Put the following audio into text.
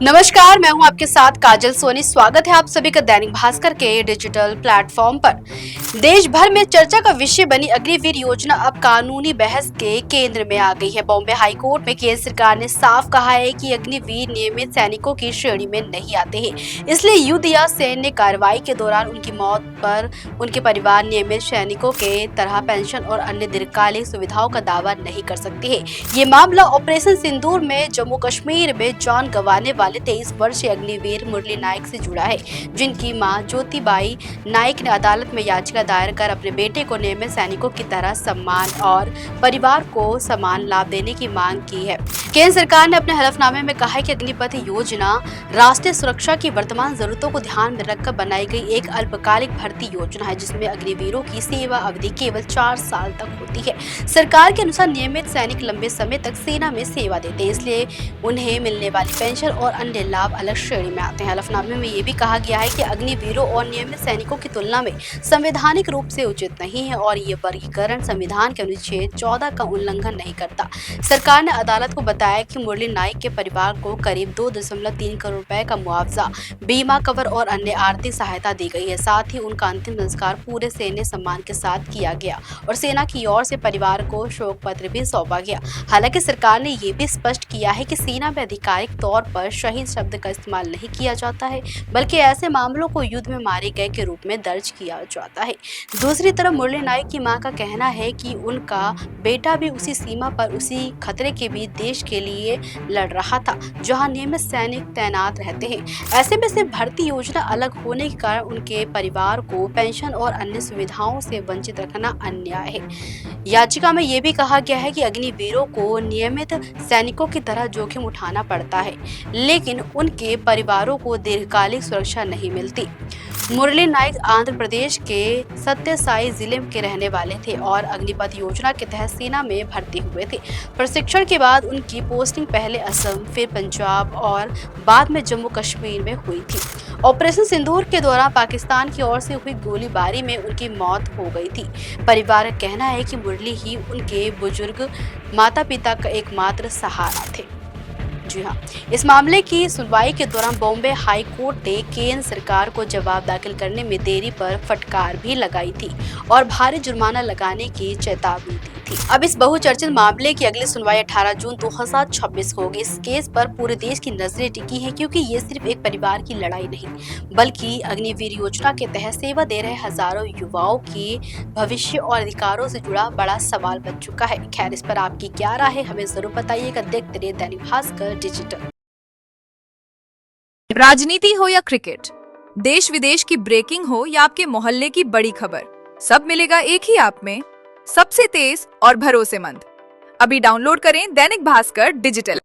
नमस्कार, मैं हूं आपके साथ काजल सोनी। स्वागत है आप सभी का दैनिक भास्कर के डिजिटल प्लेटफॉर्म पर। देश भर में चर्चा का विषय बनी अग्निवीर योजना अब कानूनी बहस के केंद्र में आ गई है। बॉम्बे हाई कोर्ट में केंद्र सरकार ने साफ कहा है कि अग्निवीर नियमित सैनिकों की श्रेणी में नहीं आते हैं, इसलिए युद्ध या सैन्य कार्रवाई के दौरान उनकी मौत पर उनके परिवार नियमित सैनिकों के तरह पेंशन और अन्य दीर्घकालिक सुविधाओं का दावा नहीं कर सकते हैं। ये मामला ऑपरेशन सिंदूर में जम्मू कश्मीर में जान गंवाने 23 वर्षीय अग्निवीर मुरली नायक से जुड़ा है, जिनकी मां ज्योतिबाई नायक ने अदालत में याचिका दायर कर अपने बेटे को नियमित सैनिकों की तरह सम्मान और परिवार को समान लाभ देने की मांग की है। केंद्र सरकार ने अपने हलफनामे में कहा है कि अग्निपथ योजना राष्ट्रीय सुरक्षा की वर्तमान जरूरतों को ध्यान में रखकर बनाई गई एक अल्पकालिक भर्ती योजना है, जिसमें अग्निवीरों की सेवा अवधि केवल 4 साल तक होती है। सरकार के अनुसार नियमित सैनिक लंबे समय तक सेना में सेवा देते हैं, इसलिए उन्हें मिलने वाली पेंशन और अन्य लाभ अलग श्रेणी में आते हैं। हलफनामे में ये भी कहा गया है कि अग्निवीरों और नियमित सैनिकों की तुलना में संवैधानिक रूप से उचित नहीं है और ये वर्गीकरण संविधान के अनुच्छेद 14 का उल्लंघन नहीं करता। सरकार ने अदालत को बताया कि मुरली नायक के परिवार को करीब 2.3 करोड़ रुपए का मुआवजा, बीमा कवर और अन्य आर्थिक सहायता दी गई है। साथ ही उनका अंतिम संस्कार पूरे सैन्य सम्मान के साथ किया गया और सेना की ओर से परिवार को शोक पत्र भी सौंपा गया। हालांकि सरकार ने ये भी स्पष्ट किया है कि सेना में आधिकारिक तौर पर शहीद शब्द का इस्तेमाल नहीं किया जाता है, बल्कि ऐसे मामलों को युद्ध में मारे गए के रूप में दर्ज किया जाता है। दूसरी तरफ मुरली नायक की मां का कहना है कि उनका बेटा भी उसी सीमा पर उसी खतरे के बीच देश के लिए लड़ रहा था, जहां नियमित सैनिक तैनात रहते हैं। ऐसे में सिर्फ भर्ती योजना अलग होने के कारण उनके परिवार को पेंशन और अन्य सुविधाओं से वंचित रखना अन्याय है। याचिका में यह भी कहा गया है कि अग्निवीरों को नियमित सैनिकों की तरह जोखिम उठाना पड़ता है, लेकिन उनके परिवारों को दीर्घकालिक सुरक्षा नहीं मिलती। मुरली नायक आंध्र प्रदेश के सत्यसाई जिले के रहने वाले थे और अग्निपथ योजना के तहत सेना में भर्ती हुए थे। प्रशिक्षण के बाद उनकी पोस्टिंग पहले असम, फिर पंजाब और बाद में जम्मू कश्मीर में हुई थी। ऑपरेशन सिंदूर के दौरान पाकिस्तान की ओर से हुई गोलीबारी में उनकी मौत हो गई थी। परिवार का कहना है कि मुरली ही उनके बुजुर्ग माता पिता का एकमात्र सहारा थे। जी हाँ, इस मामले की सुनवाई के दौरान बॉम्बे हाई कोर्ट ने केंद्र सरकार को जवाब दाखिल करने में देरी पर फटकार भी लगाई थी और भारी जुर्माना लगाने की चेतावनी दी थी। अब इस बहुचर्चित मामले की अगली सुनवाई 18 जून 2026 को होगी। इस केस पर पूरे देश की नजरें टिकी हैं, क्योंकि ये सिर्फ एक परिवार की लड़ाई नहीं, बल्कि अग्निवीर योजना के तहत सेवा दे रहे हजारों युवाओं के भविष्य और अधिकारों से जुड़ा बड़ा सवाल बन चुका है। खैर, इस पर आपकी क्या राय है, हमें जरूर बताइएगा। देखते रहिए दैनिक भास्कर डिजिटल। राजनीति हो या क्रिकेट, देश विदेश की ब्रेकिंग हो या आपके मोहल्ले की बड़ी खबर, सब मिलेगा एक ही ऐप में, सबसे तेज और भरोसेमंद। अभी डाउनलोड करें दैनिक भास्कर डिजिटल।